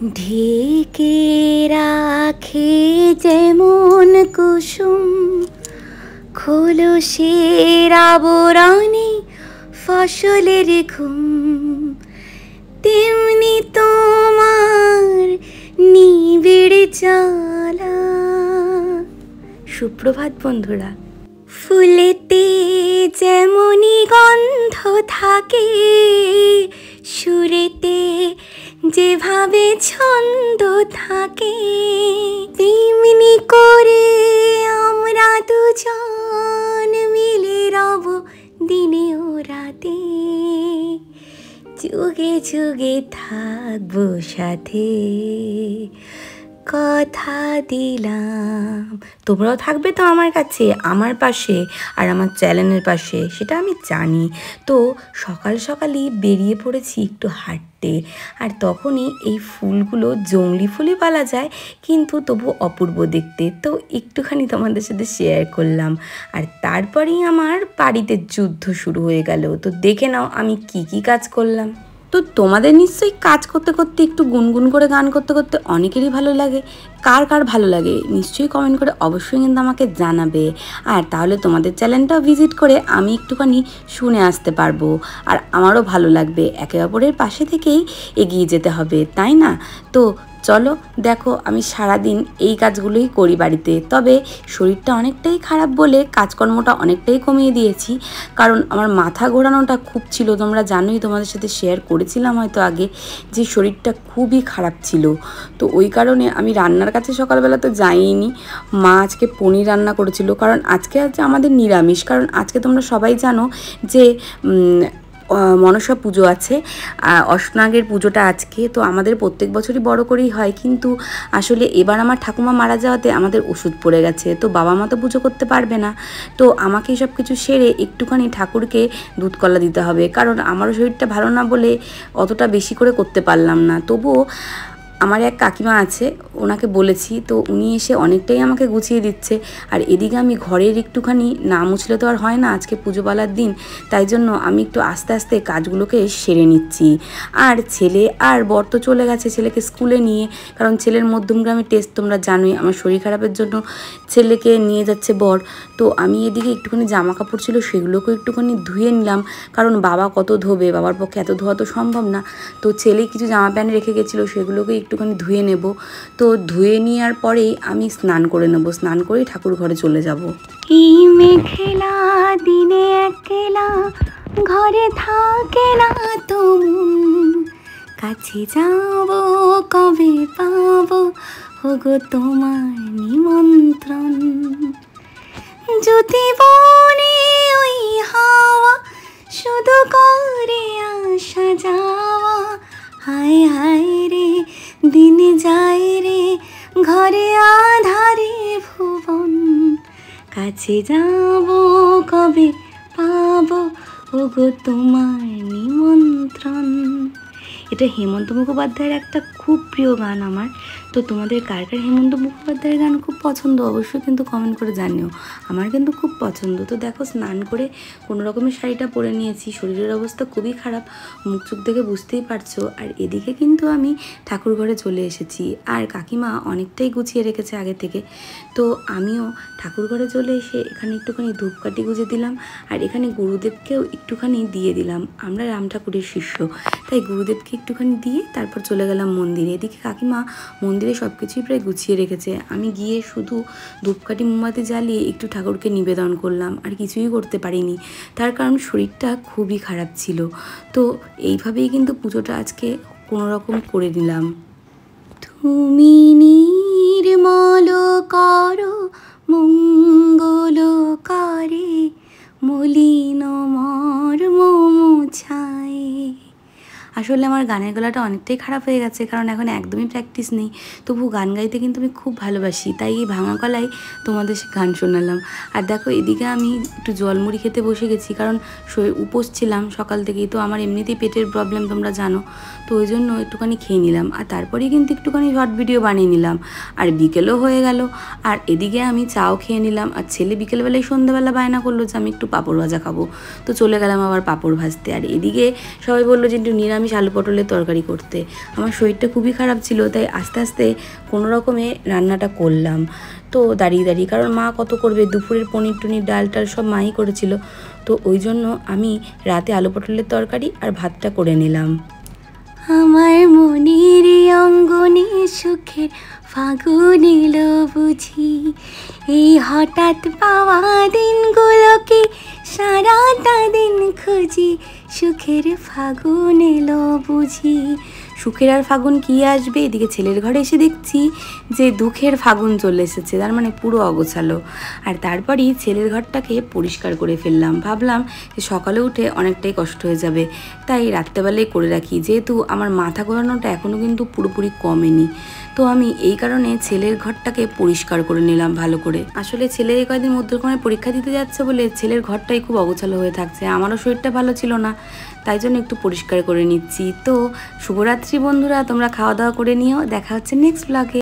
ঢেকে রাখে যেমন কুসুম খোলসের আবরণে ফসলের ঘুম, তেমনি তোমার নিবিড় জ্বালা। সুপ্রভাত বন্ধুরা। ফুলেতে যেমনি গন্ধ থাকে, সুরেতে যেভাবে ছন্দ থাকে, তেমনি করে আমরা দুজন মিলে রব দিনে ও রাতে, যুগে যুগে থাকবো সাথে, কথা দিলাম। তোমরাও থাকবে তো আমার কাছে, আমার পাশে আর আমার চ্যানেলের পাশে, সেটা আমি জানি। তো সকাল সকালই বেরিয়ে পড়েছি একটু হাঁটতে, আর তখনই এই ফুলগুলো জংলি ফুলই বলা যায়, কিন্তু তবু অপূর্ব দেখতে। তো একটুখানি তোমাদের সাথে শেয়ার করলাম। আর তারপরেই আমার বাড়িতে যুদ্ধ শুরু হয়ে গেল। তো দেখে নাও আমি কি কাজ করলাম। তো তোমাদের নিশ্চয়ই কাজ করতে করতে একটু গুনগুন করে গান করতে করতে অনেকেরই ভালো লাগে। কার কার ভালো লাগে নিশ্চয়ই কমেন্ট করে অবশ্যই কিন্তু আমাকে জানাবে। আর তাহলে তোমাদের চ্যানেলটাও ভিজিট করে আমি একটুখানি শুনে আসতে পারবো, আর আমারও ভালো লাগবে। একে অপরের পাশে থেকেই এগিয়ে যেতে হবে, তাই না? তো চলো দেখো, আমি সারাদিন এই কাজগুলোই করি বাড়িতে। তবে শরীরটা অনেকটাই খারাপ বলে কাজকর্মটা অনেকটাই কমিয়ে দিয়েছি, কারণ আমার মাথা ঘোরানোটা খুব ছিল। তোমরা জানোই, তোমাদের সাথে শেয়ার করেছিলাম হয়তো আগে, যে শরীরটা খুবই খারাপ ছিল। তো ওই কারণে আমি রান্নার কাছে সকালবেলা তো যাইনি। মা আজকে পনির রান্না করেছিল, কারণ আজকে আমাদের নিরামিষ। কারণ আজকে তোমরা সবাই জানো যে মনসা পুজো আছে, অষ্টনাগের পুজোটা আজকে। তো আমাদের প্রত্যেক বছরই বড় করেই হয়, কিন্তু আসলে এবার আমার ঠাকুমা মারা যাওয়াতে আমাদের ওষুধ পড়ে গেছে। তো বাবা মা তো পুজো করতে পারবে না, তো আমাকে সব কিছু সেরে একটুখানি ঠাকুরকে দুধ কলা দিতে হবে। কারণ আমারও শরীরটা ভালো না বলে অতটা বেশি করে করতে পারলাম না। তবুও আমার এক কাকিমা আছে, ওনাকে বলেছি, তো উনি এসে অনেকটাই আমাকে গুছিয়ে দিচ্ছে। আর এদিকে আমি ঘরের একটুখানি না মুছলে তো আর হয় না, আজকে পুজোবালার দিন, তাই জন্য আমি একটু আস্তে আস্তে কাজগুলোকে সেরে নিচ্ছি। আর ছেলে আর বর তো চলে গেছে ছেলেকে স্কুলে নিয়ে, কারণ ছেলের মধ্যমগ্রামে টেস্ট, তোমরা জানোই। আমার শরীর খারাপের জন্য ছেলেকে নিয়ে যাচ্ছে বর। তো আমি এদিকে একটুখানি জামা কাপড় ছিল, সেগুলোকেও একটুখানি ধুয়ে নিলাম, কারণ বাবা কত ধোবে, বাবার পক্ষে এত ধোয়া তো সম্ভব না। তো ছেলে কিছু জামা প্যান্ট রেখে গেছিলো, সেগুলোকে একটুখানি ধুয়ে নেব। তো ধুয়ে নেওয়ার পরেই আমি স্নান করে নেব, স্নান করেই ঠাকুর ঘরে চলে যাব। এই মেঘলা দিনে একলা ঘরে থাকে না তো মন, কাছে যাব কবে পাবো ওগো তোমার নিমন্ত্রণ। যদি বনে ওই হাওয়া শুধু করে আসা যাওয়া, হায় হায় রে দিনে যায় রে ঘরে আধারে ভুবন, কাছে যাব কবে পাবো ওগো তোমার নিমন্ত্রণ। এটা হেমন্ত মুখোপাধ্যায়ের একটা খুব প্রিয় গান আমার। তো তোমাদের কার কার হেমন্ত মুখোপাধ্যায়ের গান খুব পছন্দ অবশ্যই কিন্তু কমেন্ট করে জানিও। আমার কিন্তু খুব পছন্দ। তো দেখো, স্নান করে কোনো রকমের শাড়িটা পরে নিয়েছি, শরীরের অবস্থা খুবই খারাপ, মুখ চোখ দেখে বুঝতেই পারছো। আর এদিকে কিন্তু আমি ঠাকুর ঘরে চলে এসেছি, আর কাকিমা অনেকটাই গুছিয়ে রেখেছে আগে থেকে। তো আমিও ঠাকুর ঘরে চলে এসে এখানে একটুখানি ধূপকাঠি গুঁজে দিলাম, আর এখানে গুরুদেবকেও একটুখানি দিয়ে দিলাম। আমরা রাম ঠাকুরের শিষ্য, তাই গুরুদেবকে একটুখানি দিয়ে তারপর চলে গেলাম মন্দিরে। এদিকে কাকিমা মন্দিরে সব কিছুই প্রায় গুছিয়ে রেখেছে। আমি গিয়ে শুধু ধূপকাঠি মোমবাতি জ্বালিয়ে একটু ঠাকুরকে নিবেদন করলাম, আর কিছুই করতে পারিনি, তার কারণ শরীরটা খুবই খারাপ ছিল। তো এইভাবেই কিন্তু পুজোটা আজকে কোনো রকম করে নিলাম। তুমি নির্মল করো মঙ্গলকারী, মলিন মর্ম মুছায়। আসলে আমার গানের গলাটা অনেকটাই খারাপ হয়ে গেছে, কারণ এখন একদমই প্র্যাকটিস নেই। তবু গান গাইতে কিন্তু আমি খুব ভালোবাসি, তাই এই ভাঙা গলায় তোমাদের গান শোনালাম। আর দেখো, এদিকে আমি একটু জলমুড়ি খেতে বসে গেছি, কারণ উপোস ছিলাম সকাল থেকেই। তো আমার এমনিতেই পেটের প্রবলেম তোমরা জানো, তো ওই জন্য একটুখানি খেয়ে নিলাম। আর তারপরেই কিন্তু একটুখানি শর্ট ভিডিও বানিয়ে নিলাম, আর বিকেলও হয়ে গেল। আর এদিকে আমি চাও খেয়ে নিলাম, আর ছেলে বিকেলবেলায় সন্ধ্যাবেলা বায়না করলো যে আমি একটু পাঁপড় ভাজা খাবো। তো চলে গেলাম আবার পাঁপড় ভাজতে। আর এদিকে সবাই বললো যে একটু নিরামিষ আলু পটলের তরকারি করতে। আমার শরীরটা খুবই খারাপ ছিল, তাই আস্তে আস্তে কোনো রকমে রান্নাটা করলাম। তো দাঁড়িয়ে দাঁড়িয়ে, কারণ মা কত করবে, দুপুরের পনির টনির ডাল টাল সব মাই করেছিল। তো ওই জন্য আমি রাতে আলু পটলের তরকারি আর ভাতটা করে নিলাম। আমার মনের অঙ্গনে সুখের ফাগুন এলো বুঝি, এই হঠাৎ পাওয়া দিনগুলোকে সারাটা দিন খুঁজি, সুখের ফাগুন এলো বুঝি। সুখের আর ফাগুন কি আসবে, এদিকে ছেলের ঘরে এসে দেখছি যে দুঃখের ফাগুন চলে এসেছে, তার মানে পুরো অগোছালো। আর তারপরই ছেলের ঘরটাকে পরিষ্কার করে ফেললাম, ভাবলাম যে সকালে উঠে অনেকটাই কষ্ট হয়ে যাবে, তাই রাত্রেবেলায় করে রাখি, যেহেতু আমার মাথা ঘোরানোটা এখনও কিন্তু পুরোপুরি কমেনি। তো আমি এই কারণে ছেলের ঘরটাকে পরিষ্কার করে নিলাম ভালো করে। আসলে ছেলে এই কয়েকদিন মধ্যক্রমে পরীক্ষা দিতে যাচ্ছে বলে ছেলের ঘরটাই খুব অগোছালো হয়ে থাকছে, আমারও শরীরটা ভালো ছিল না, তাই জন্য একটু পরিষ্কার করে নিচ্ছি। তো শুভরাত্রি বন্ধুরা, তোমরা খাওয়া দাওয়া করে নিও, দেখা হচ্ছে নেক্সট ব্লগে।